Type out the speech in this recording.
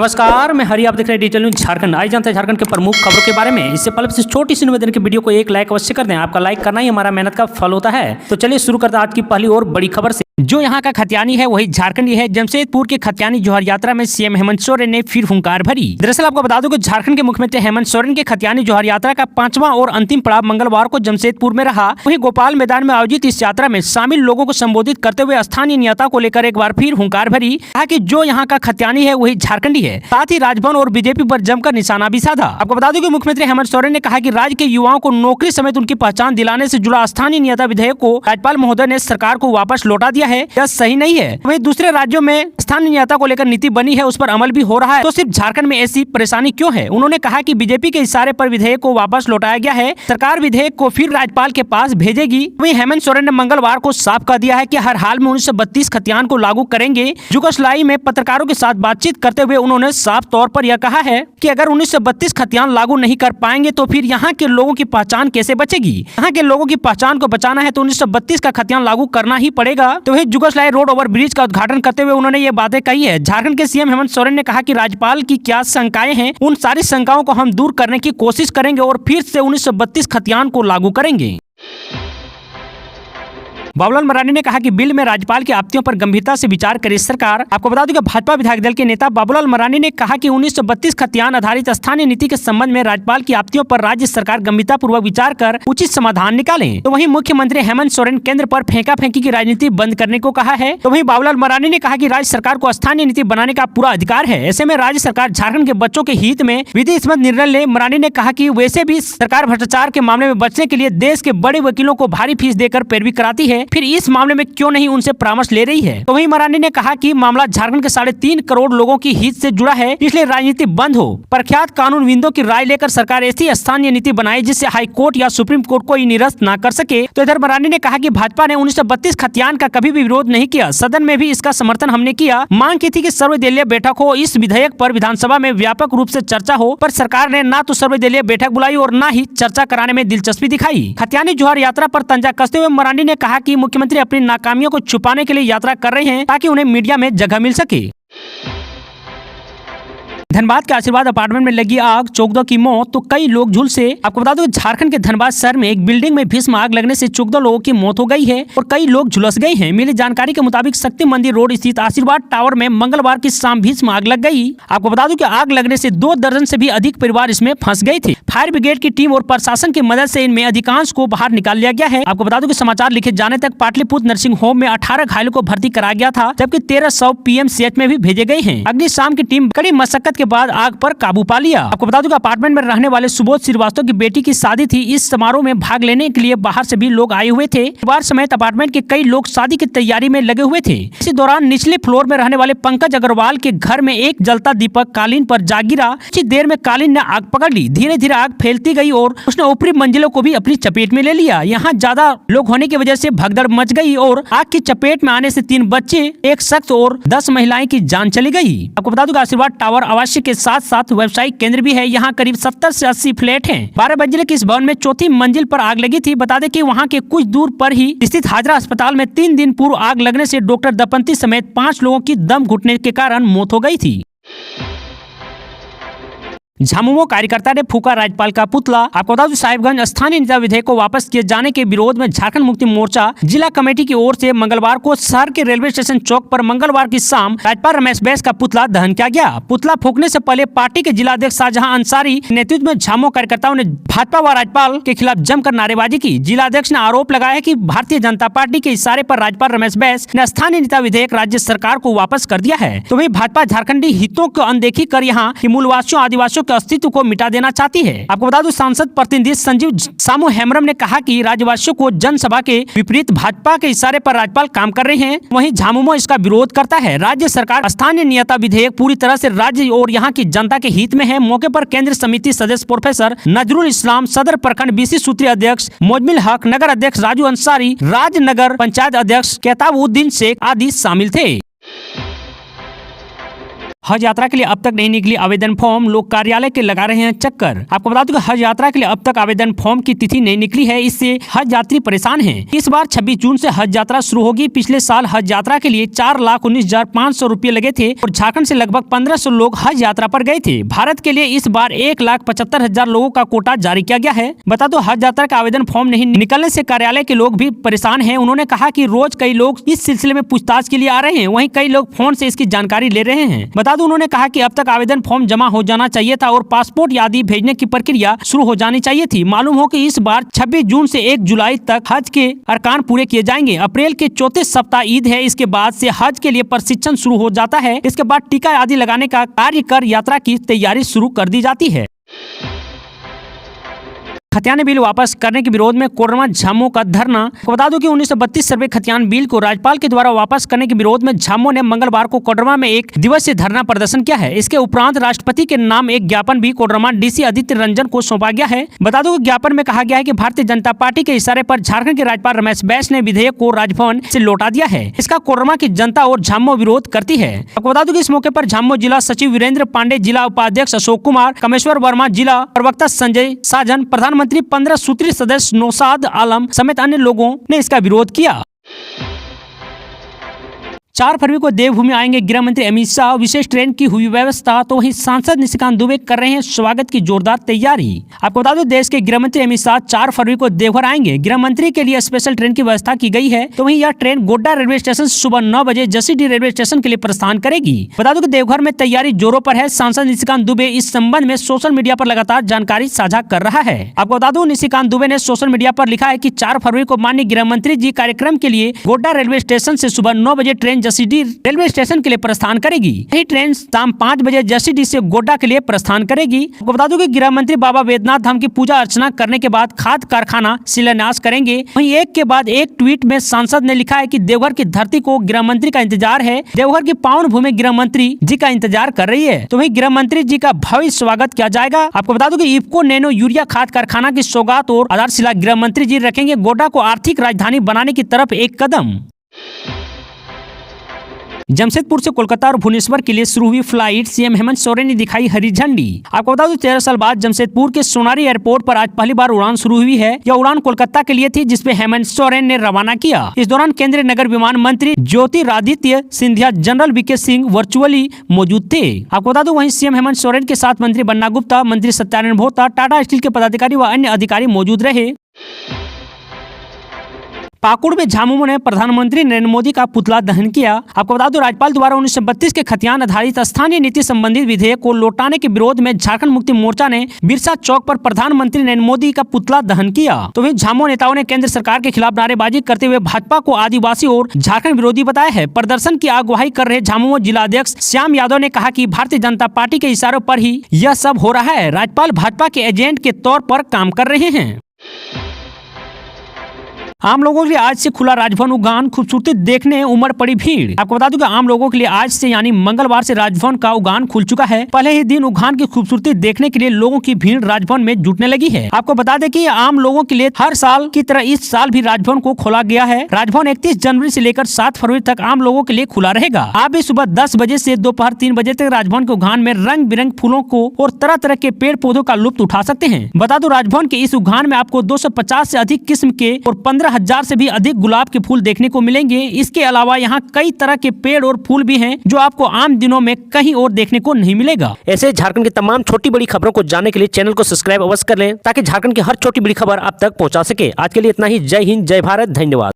नमस्कार, मैं हरि, आप देख रहे हैं डिजिटल न्यूज झारखंड। आज जानते हैं झारखंड के प्रमुख खबरों के बारे में। इससे पहले से छोटी सी निवेदन की वीडियो को एक लाइक अवश्य कर दें। आपका लाइक करना ही हमारा मेहनत का फल होता है। तो चलिए शुरू करते हैं आज की पहली और बड़ी खबर से। जो यहाँ का खतियानी है वही झारखंडी है। जमशेदपुर के खतियानी जोहर यात्रा में सीएम हेमंत सोरेन ने फिर हुंकार भरी। दरअसल आपको बता दूं कि झारखंड के मुख्यमंत्री हेमंत सोरेन के खतियानी जोहर यात्रा का 5वां और अंतिम पड़ाव मंगलवार को जमशेदपुर में रहा। वहीं गोपाल मैदान में आयोजित इस यात्रा में शामिल लोगों को संबोधित करते हुए स्थानीय नेता को लेकर एक बार फिर हुंकार भरी। कहा कि जो यहाँ का खतियानी है वही झारखंडी है। साथ ही राजभवन और बीजेपी पर जमकर निशाना भी साधा। आपको बता दूं कि मुख्यमंत्री हेमंत सोरेन ने कहा कि राज्य के युवाओं को नौकरी समेत उनकी पहचान दिलाने से जुड़ा स्थानीय नियता विधेयक को राज्यपाल महोदय ने सरकार को वापस लौटा दिया है। यह सही नहीं है। वहीं दूसरे राज्यों में स्थानीय नियता को लेकर नीति बनी है, उस पर अमल भी हो रहा है, तो सिर्फ झारखंड में ऐसी परेशानी क्यों है। उन्होंने कहा कि बीजेपी के इशारे पर विधेयक को वापस लौटाया गया है। सरकार विधेयक को फिर राज्यपाल के पास भेजेगी। वहीं हेमंत सोरेन ने मंगलवार को साफ कर दिया है कि हर हाल में 1932 खतियान को लागू करेंगे। जुगोस्लाविया में पत्रकारों के साथ बातचीत करते हुए उन्होंने साफ तौर पर यह कहा है कि अगर 1932 खतियान लागू नहीं कर पाएंगे तो फिर यहाँ के लोगों की पहचान कैसे बचेगी। यहाँ के लोगों की पहचान को बचाना है तो 1932 का खतियान लागू करना ही पड़ेगा। तो वही जुगोस्लाविया रोड ओवर ब्रिज का उद्घाटन करते हुए उन्होंने ये बातें कही है। झारखंड के सीएम हेमंत सोरेन ने कहा कि राज्यपाल की क्या शंकाएं हैं, उन सारी शंकाओं को हम दूर करने की कोशिश करेंगे और फिर से 1932 खतियान को लागू करेंगे। बाबूलाल मरांडी ने कहा कि बिल में राज्यपाल की आपत्तियों पर गंभीरता से विचार करे सरकार। आपको बता दूं कि भाजपा विधायक दल के नेता बाबूलाल मरांडी ने कहा कि 1932 खतियान आधारित स्थानीय नीति के संबंध में राज्यपाल की आपत्तियों पर राज्य सरकार गंभीरता पूर्वक विचार कर उचित समाधान निकालें। तो वहीं मुख्यमंत्री हेमंत सोरेन केंद्र पर फेंका फेंकी की राजनीति बंद करने को कहा है। तो वहीं बाबूलाल मरांडी ने कहा कि राज्य सरकार को स्थानीय नीति बनाने का पूरा अधिकार है। ऐसे में राज्य सरकार झारखंड के बच्चों के हित में विधि सम्मत निर्णय ले। मरांडी ने कहा कि वैसे भी सरकार भ्रष्टाचार के मामले में बचने के लिए देश के बड़े वकीलों को भारी फीस देकर पैरवी कराती है, फिर इस मामले में क्यों नहीं उनसे परामर्श ले रही है। तो वहीं मरांडी ने कहा कि मामला झारखंड के 3.5 करोड़ लोगों की हित से जुड़ा है, इसलिए राजनीति बंद हो। प्रख्यात कानूनविदों की राय लेकर सरकार ऐसी स्थानीय नीति बनाए जिससे हाई कोर्ट या सुप्रीम कोर्ट को निरस्त न कर सके। तो इधर मरांडी ने कहा कि भाजपा ने 1932 खतियान का कभी भी विरोध नहीं किया। सदन में भी इसका समर्थन हमने किया। मांग की थी कि सर्वदलीय बैठक हो, इस विधेयक पर विधानसभा में व्यापक रूप से चर्चा हो, पर सरकार ने न तो सर्वदलीय बैठक बुलाई और न ही चर्चा कराने में दिलचस्पी दिखाई। खतियानी जोहर यात्रा पर तंजा कसते हुए मरांडी ने कहा कि मुख्यमंत्री अपनी नाकामियों को छुपाने के लिए यात्रा कर रहे हैं ताकि उन्हें मीडिया में जगह मिल सके। धनबाद के आशीर्वाद अपार्टमेंट में लगी आग, चौक की मौत तो कई लोग झुलसे। आपको बता दो झारखंड के धनबाद शहर में एक बिल्डिंग में भीषण आग लगने से 14 लोगों की मौत हो गई है और कई लोग झुलस गए हैं। मिली जानकारी के मुताबिक शक्ति मंदिर रोड स्थित आशीर्वाद टावर में मंगलवार की शाम भीषण आग लग गई। आपको बता दूं कि आग लगने से 2 दर्जन से भी अधिक परिवार इसमें फंस गए थे। फायर ब्रिगेड की टीम और प्रशासन की मदद से इनमें अधिकांश को बाहर निकाल लिया गया है। आपको बता दूं कि समाचार लिखे जाने तक पाटलिपुत्र नर्सिंग होम में 18 घायलों को भर्ती कराया गया था, जबकि 1300 पीएमसीएच में भी भेजे गए हैं। अग्निशम की टीम कड़ी मशक्कत के बाद आग पर काबू पा लिया। आपको बता दूं कि अपार्टमेंट में रहने वाले सुबोध श्रीवास्तव की बेटी की शादी थी। इस समारोह में भाग लेने के लिए बाहर से भी लोग आए हुए थे। परिवार समेत अपार्टमेंट के कई लोग शादी की तैयारी में लगे हुए थे। इसी दौरान निचले फ्लोर में रहने वाले पंकज अग्रवाल के घर में एक जलता दीपक कालीन पर जा गिरा। कुछ देर में कालीन ने आग पकड़ ली। धीरे धीरे आग फैलती गई और उसने ऊपरी मंजिलों को भी अपनी चपेट में ले लिया। यहाँ ज्यादा लोग होने की वजह से भगदड़ मच गई और आग की चपेट में आने से 3 बच्चे, एक शख्स और 10 महिलाएं की जान चली गई। आपको बता दूं आशीर्वाद टावर आवासीय के साथ साथ व्यवसायिक केंद्र भी है। यहाँ करीब 70 से 80 फ्लैट हैं। 12 मंजिले के इस भवन में 4थी मंजिल पर आग लगी थी। बता दें कि वहाँ के कुछ दूर पर ही स्थित हाजरा अस्पताल में 3 दिन पूर्व आग लगने से डॉक्टर दंपति समेत 5 लोगों की दम घुटने के कारण मौत हो गई थी। झामुमो कार्यकर्ता ने फूका राज्यपाल का पुतला। आपको बता दूं साहिबगंज स्थानीय नियता विधेयक को वापस किए जाने के विरोध में झारखंड मुक्ति मोर्चा जिला कमेटी की ओर से मंगलवार को शहर के रेलवे स्टेशन चौक पर मंगलवार की शाम राज्यपाल रमेश बैस का पुतला दहन किया गया। पुतला फूकने से पहले पार्टी के जिला अध्यक्ष शाहजहां अंसारी के नेतृत्व में झामुमो कार्यकर्ताओं ने भाजपा व राज्यपाल के खिलाफ जमकर नारेबाजी की। जिला अध्यक्ष ने आरोप लगाया कि भारतीय जनता पार्टी के इशारे पर राज्यपाल रमेश बैस ने स्थानीय नियता विधेयक राज्य सरकार को वापस कर दिया है। तो वही भाजपा झारखंडी हितों को अनदेखी कर यहाँ के मूलवासियों आदिवासियों के अस्तित्व को मिटा देना चाहती है। आपको बता दूं सांसद प्रतिनिधि संजीव सामू हेम्ब्रम ने कहा कि राज्यवासियों को जनसभा के विपरीत भाजपा के इशारे पर राज्यपाल काम कर रहे हैं। वहीं झामुमो इसका विरोध करता है। राज्य सरकार स्थानीय नियता विधेयक पूरी तरह से राज्य और यहाँ की जनता के हित में है। मौके पर केंद्र समिति सदस्य प्रोफेसर नजरुल इस्लाम, सदर प्रखंड बीसी सूत्री अध्यक्ष मोजमिल हक, नगर अध्यक्ष राजू अंसारी, राजनगर पंचायत अध्यक्ष केताबुद्दीन शेख आदि शामिल थे। हज यात्रा के लिए अब तक नहीं निकली आवेदन फॉर्म, लोग कार्यालय के लगा रहे हैं चक्कर। आपको बता दूं कि हज यात्रा के लिए अब तक आवेदन फॉर्म की तिथि नहीं निकली है, इससे हज यात्री परेशान हैं। इस बार 26 जून से हज यात्रा शुरू होगी। पिछले साल हज यात्रा के लिए 4,19,500 रुपए लगे थे और झारखंड से लगभग 1500 लोग हज यात्रा पर गए थे। भारत के लिए इस बार 1,75,000 लोगों का कोटा जारी किया गया है। बता दो, हज यात्रा का आवेदन फॉर्म नहीं निकलने से कार्यालय के लोग भी परेशान हैं। उन्होंने कहा कि रोज कई लोग इस सिलसिले में पूछताछ के लिए आ रहे हैं, वहीं कई लोग फोन से इसकी जानकारी ले रहे हैं। बता दो, उन्होंने कहा कि अब तक आवेदन फॉर्म जमा हो जाना चाहिए था और पासपोर्ट आदि भेजने की प्रक्रिया शुरू हो जानी चाहिए थी। मालूम हो कि इस बार 26 जून से 1 जुलाई तक हज के अरकान पूरे किए जाएंगे। अप्रैल के चौथे सप्ताह ईद है, इसके बाद से हज के लिए प्रशिक्षण शुरू हो जाता है। इसके बाद टीका आदि लगाने का कार्य कर यात्रा की तैयारी शुरू कर दी जाती है। खतियान बिल वापस करने के विरोध में कोडरमा झामुमो का धरना। बता दूं कि 1932 सर्वे खतियान बिल को राज्यपाल के द्वारा वापस करने के विरोध में झामुमो ने मंगलवार को कोडरमा में 1 दिवसीय धरना प्रदर्शन किया है। इसके उपरांत राष्ट्रपति के नाम एक ज्ञापन भी कोडरमा डीसी आदित्य रंजन को सौंपा गया है। बता दूं कि ज्ञापन में कहा गया है कि भारतीय जनता पार्टी के इशारे पर झारखंड के राज्यपाल रमेश बैस ने विधेयक को राजभवन से लौटा दिया है। इसका कोडरमा की जनता और झामुमो विरोध करती है। आपको बता दूं कि इस मौके पर झामुमो जिला सचिव वीरेंद्र पांडे, जिला उपाध्यक्ष अशोक कुमार, कमेश्वर वर्मा, जिला प्रवक्ता संजय साजन, प्रधानमंत्री 15 सूत्री सदस्य नौशाद आलम समेत अन्य लोगों ने इसका विरोध किया। 4 फरवरी को देवभूमि आएंगे गृह मंत्री अमित शाह। विशेष ट्रेन की हुई व्यवस्था, तो वहीं सांसद निशिकांत दुबे कर रहे हैं स्वागत की जोरदार तैयारी। आपको बता दें, देश के गृह मंत्री अमित शाह 4 फरवरी को देवघर आएंगे। गृह मंत्री के लिए स्पेशल ट्रेन की व्यवस्था की गई है, तो वहीं यह ट्रेन गोड्डा रेलवे स्टेशन से सुबह 9 बजे जसीडीह रेलवे स्टेशन के लिए प्रस्थान करेगी। बता दो कि देवघर में तैयारी जोरों पर है। सांसद निशिकांत दुबे इस संबंध में सोशल मीडिया पर लगातार जानकारी साझा कर रहा है। आपको बता दो, निशिकांत दुबे ने सोशल मीडिया पर लिखा है कि 4 फरवरी को माननीय गृह मंत्री जी कार्यक्रम के लिए गोड्डा रेलवे स्टेशन से सुबह 9 बजे ट्रेन जसीडीह रेलवे स्टेशन के लिए प्रस्थान करेगी। यही ट्रेन शाम 5 बजे जसीडीह से गोड्डा के लिए प्रस्थान करेगी। आपको बता दूं कि गृह मंत्री बाबा वैद्यनाथ धाम की पूजा अर्चना करने के बाद खाद्य कारखाना शिलान्यास करेंगे। वहीं एक के बाद एक ट्वीट में सांसद ने लिखा है कि देवघर की धरती को गृह मंत्री का इंतजार है। देवघर की पावन भूमि गृह मंत्री जी का इंतजार कर रही है, तो वहीं गृह मंत्री जी का भव्य स्वागत किया जाएगा। आपको बता दूं कि इफ्को नैनो यूरिया खाद्य कारखाना की सौगात और आधारशिला गृह मंत्री जी रखेंगे। गोड्डा को आर्थिक राजधानी बनाने की तरफ एक कदम। जमशेदपुर से कोलकाता और भुवनेश्वर के लिए शुरू हुई फ्लाइट, सीएम हेमंत सोरेन ने दिखाई हरी झंडी। आपको बता दूं 13 साल बाद जमशेदपुर के सोनारी एयरपोर्ट पर आज पहली बार उड़ान शुरू हुई है। यह उड़ान कोलकाता के लिए थी, जिसपे हेमंत सोरेन ने रवाना किया। इस दौरान केंद्रीय नगर विमान मंत्री Jyotiraditya Scindia, general V K Singh virtually मौजूद थे। आपको बता दूं वहीं सीएम हेमंत सोरेन के साथ मंत्री बन्ना गुप्ता, मंत्री सत्यानंद भोक्ता, टाटा स्टील के पदाधिकारी व अन्य अधिकारी मौजूद रहे। पाकुड़ में झामुमो ने प्रधानमंत्री नरेंद्र मोदी का पुतला दहन किया। आपको बता दो, राज्यपाल द्वारा 1932 के खतियान आधारित स्थानीय नीति संबंधित विधेयक को लौटाने के विरोध में झारखंड मुक्ति मोर्चा ने बिरसा चौक पर प्रधानमंत्री नरेंद्र मोदी का पुतला दहन किया। तो वहीं झामुमो नेताओं ने केंद्र सरकार के खिलाफ नारेबाजी करते हुए भाजपा को आदिवासी और झारखंड विरोधी बताया है। प्रदर्शन की अगुवाई कर रहे झामुमो जिलाध्यक्ष श्याम यादव ने कहा कि भारतीय जनता पार्टी के इशारों पर ही यह सब हो रहा है। राज्यपाल भाजपा के एजेंट के तौर पर काम कर रहे हैं। आम लोगों के लिए आज से खुला राजभवन उद्यान, खूबसूरती देखने उमड़ पड़ी भीड़। आपको बता दूं कि आम लोगों के लिए आज से यानी मंगलवार से राजभवन का उद्यान खुल चुका है। पहले ही दिन उद्यान की खूबसूरती देखने के लिए लोगों की भीड़ राजभवन में जुटने लगी है। आपको बता दें कि आम लोगों के लिए हर साल की तरह इस साल भी राजभवन को खोला गया है। राजभवन 31 जनवरी से लेकर 7 फरवरी तक आम लोगों के लिए खुला रहेगा। आप भी सुबह 10 बजे से दोपहर 3 बजे तक राजभवन के उद्यान में रंग बिरंग फूलों को और तरह तरह के पेड़ पौधों का लुत्फ उठा सकते हैं। बता दो, राजभवन के इस उद्यान में आपको 250 से अधिक किस्म के और 15,000 से भी अधिक गुलाब के फूल देखने को मिलेंगे। इसके अलावा यहाँ कई तरह के पेड़ और फूल भी हैं, जो आपको आम दिनों में कहीं और देखने को नहीं मिलेगा। ऐसे झारखंड की तमाम छोटी बड़ी खबरों को जानने के लिए चैनल को सब्सक्राइब अवश्य कर लें, ताकि झारखंड की हर छोटी बड़ी खबर आप तक पहुँचा सके। आज के लिए इतना ही। जय हिंद, जय भारत, धन्यवाद।